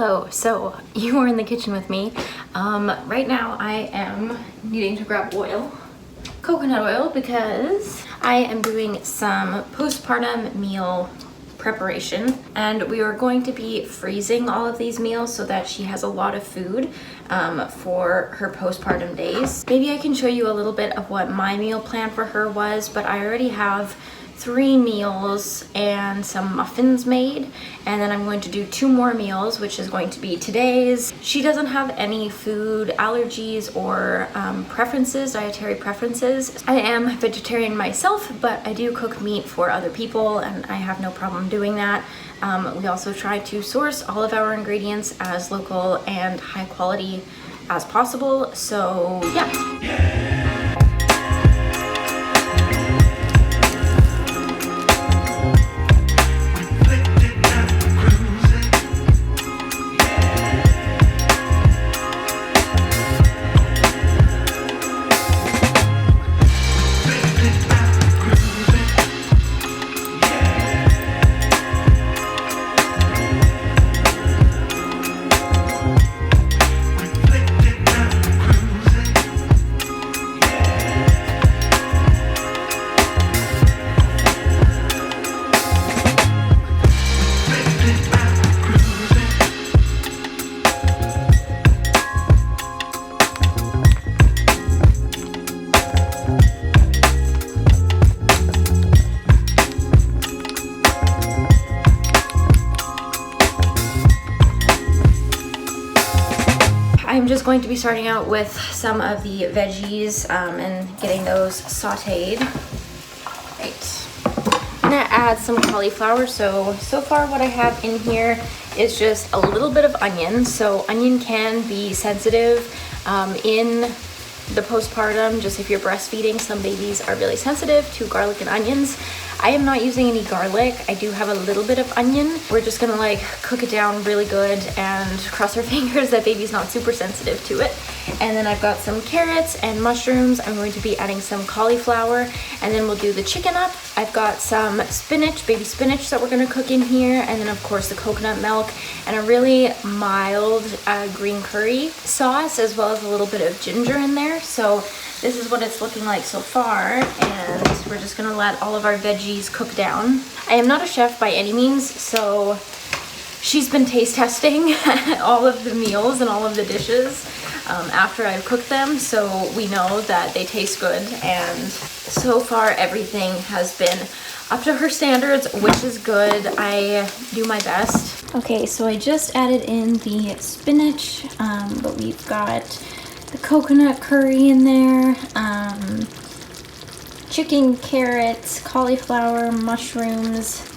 Hello, so you are in the kitchen with me. Right now I am needing to grab oil, coconut oil, because I am doing some postpartum meal preparation, and we are going to be freezing all of these meals so that she has a lot of food for her postpartum days. Maybe I can show you a little bit of what my meal plan for her was, but I already have 3 meals and some muffins made, and then I'm going to do 2 more meals, which is going to be today's. She doesn't have any food allergies or dietary preferences. I am vegetarian myself, but I do cook meat for other people and I have no problem doing that. We also try to source all of our ingredients as local and high quality as possible, so yeah. I'm just going to be starting out with some of the veggies and getting those sauteed. Right. I'm gonna add some cauliflower. So far what I have in here is just a little bit of onion. So onion can be sensitive in the postpartum. Just if you're breastfeeding, some babies are really sensitive to garlic and onions. I am not using any garlic. I do have a little bit of onion. We're just gonna like cook it down really good and cross our fingers that baby's not super sensitive to it. And then I've got some carrots and mushrooms. I'm going to be adding some cauliflower, and then we'll do the chicken up. I've got some spinach, baby spinach that we're gonna cook in here, and then of course the coconut milk and a really mild green curry sauce, as well as a little bit of ginger in there. So this is what it's looking like so far, and we're just gonna let all of our veggies cook down. I am not a chef by any means, so she's been taste testing all of the meals and all of the dishes after I've cooked them, so we know that they taste good, and so far everything has been up to her standards, which is good. I do my best. Okay, so I just added in the spinach, but we've got the coconut curry in there, chicken, carrots, cauliflower, mushrooms,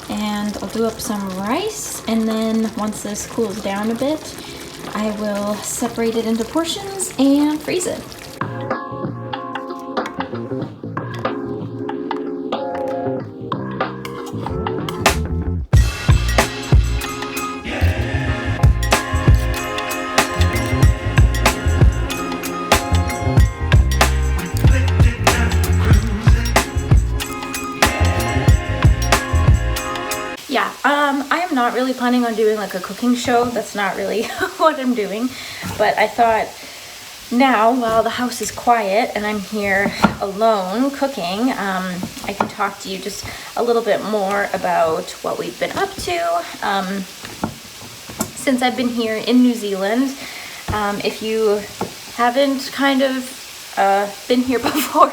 and I'll do up some rice, and then once this cools down a bit, I will separate it into portions and freeze it. I am not really planning on doing like a cooking show. That's not really what I'm doing, but I thought now, while the house is quiet and I'm here alone cooking, I can talk to you just a little bit more about what we've been up to since I've been here in New Zealand. If you haven't kind of been here before,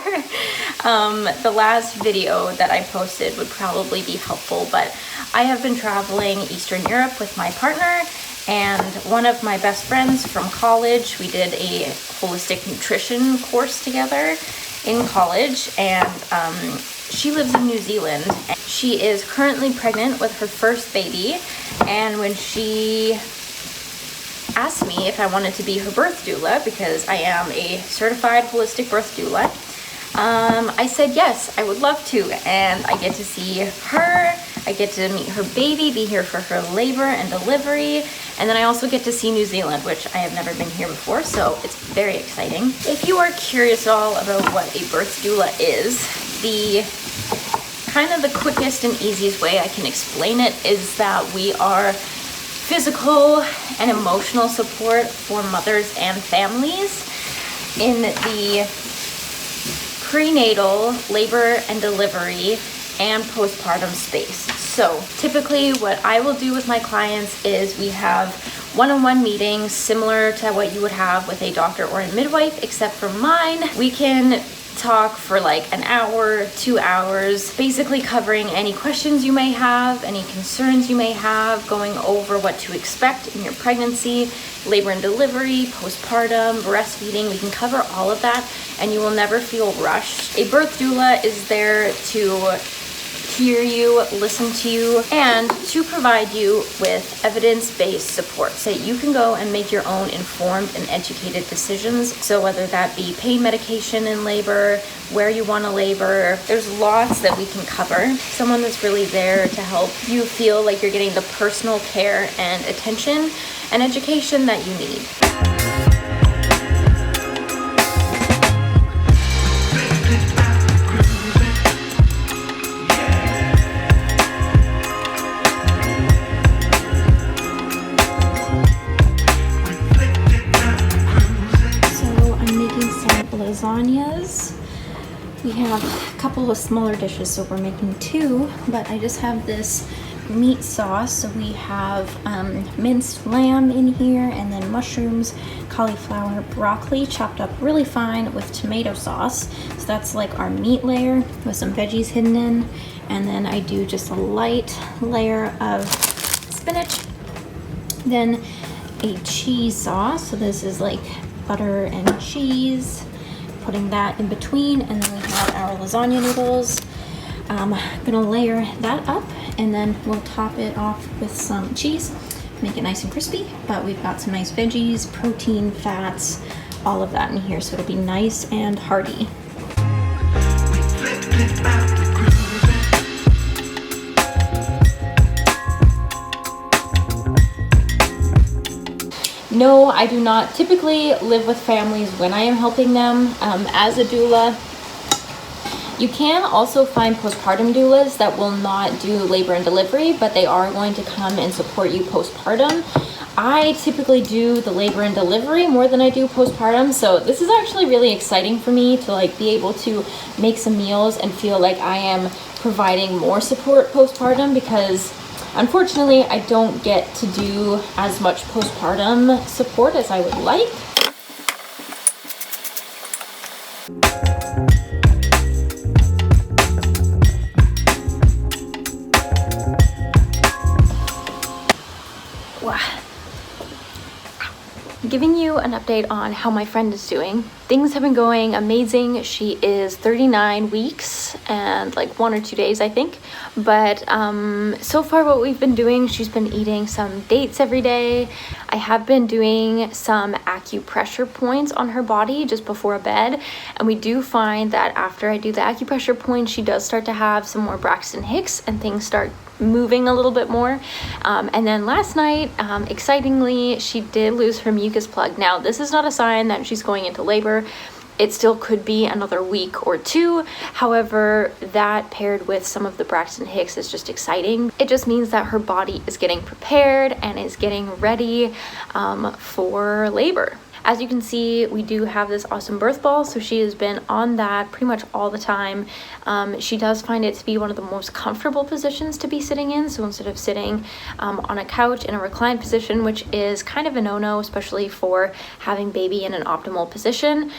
the last video that I posted would probably be helpful, but I have been traveling Eastern Europe with my partner and one of my best friends from college. We did a holistic nutrition course together in college, and she lives in New Zealand. She is currently pregnant with her first baby, and when she asked me if I wanted to be her birth doula, because I am a certified holistic birth doula, I said yes, I would love to, and I get to see her, I get to meet her baby, be here for her labor and delivery, and then I also get to see New Zealand, which I have never been here before, so it's very exciting. If you are curious at all about what a birth doula is, the kind of the quickest and easiest way I can explain it is that we are physical and emotional support for mothers and families in the prenatal, labor and delivery, and postpartum space. So typically what I will do with my clients is we have one-on-one meetings similar to what you would have with a doctor or a midwife, except for mine, we can talk for like an hour, 2 hours, basically covering any questions you may have, any concerns you may have, going over what to expect in your pregnancy, labor and delivery, postpartum, breastfeeding. We can cover all of that and you will never feel rushed. A birth doula is there to hear you, listen to you, and to provide you with evidence-based support so that you can go and make your own informed and educated decisions. So whether that be pain medication in labor, where you want to labor, there's lots that we can cover. Someone that's really there to help you feel like you're getting the personal care and attention and education that you need. Lasagnas. We have a couple of smaller dishes, so we're making 2, but I just have this meat sauce. So we have minced lamb in here, and then mushrooms, cauliflower, broccoli chopped up really fine with tomato sauce. So that's like our meat layer with some veggies hidden in, and then I do just a light layer of spinach, then a cheese sauce. So this is like butter and cheese, putting that in between, and then we have our lasagna noodles. I'm gonna layer that up, and then we'll top it off with some cheese, make it nice and crispy. But we've got some nice veggies, protein, fats, all of that in here, so it'll be nice and hearty. No, I do not typically live with families when I am helping them as a doula. You can also find postpartum doulas that will not do labor and delivery, but they are going to come and support you postpartum. I typically do the labor and delivery more than I do postpartum, so this is actually really exciting for me to like be able to make some meals and feel like I am providing more support postpartum, because unfortunately, I don't get to do as much postpartum support as I would like. Wow. Giving you an update on how my friend is doing. Things have been going amazing. She is 39 weeks and like 1 or 2 days, I think. But so far what we've been doing, she's been eating some dates every day. I have been doing some acupressure points on her body just before bed. And we do find that after I do the acupressure points, she does start to have some more Braxton Hicks and things start moving a little bit more. And then last night, excitingly, she did lose her mucus plug. Now, this is not a sign that she's going into labor. It still could be another week or 2. However, that paired with some of the Braxton Hicks is just exciting. It just means that her body is getting prepared and is getting ready for labor. As you can see, we do have this awesome birth ball, so she has been on that pretty much all the time. She does find it to be one of the most comfortable positions to be sitting in, so instead of sitting on a couch in a reclined position, which is kind of a no-no, especially for having baby in an optimal position,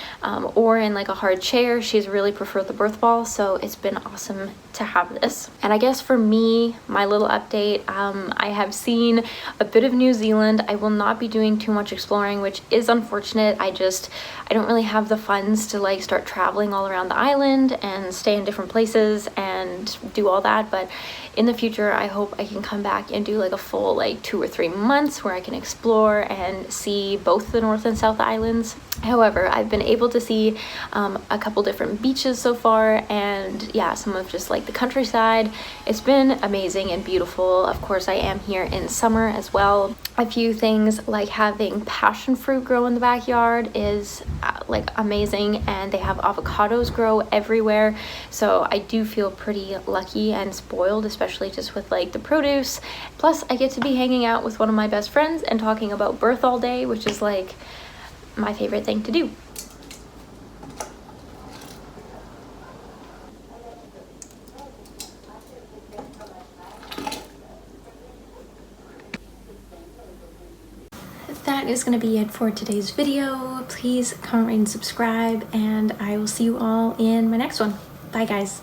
or in like a hard chair, she's really preferred the birth ball, so it's been awesome to have this. And I guess for me, my little update, I have seen a bit of New Zealand. I will not be doing too much exploring, which is unfortunate. I don't really have the funds to like start traveling all around the island and stay in different places and do all that, but in the future I hope I can come back and do like a full like 2 or 3 months where I can explore and see both the North and South Islands. However, I've been able to see a couple different beaches so far, and yeah, some of just like the countryside. It's been amazing and beautiful. Of course, I am here in summer as well. A few things like having passion fruit grow in the backyard is like amazing, and they have avocados grow everywhere. So I do feel pretty lucky and spoiled, especially just with like the produce. Plus, I get to be hanging out with one of my best friends and talking about birth all day, which is like my favorite thing to do. That is going to be it for today's video. Please comment, rate, and subscribe, and I will see you all in my next one. Bye, guys.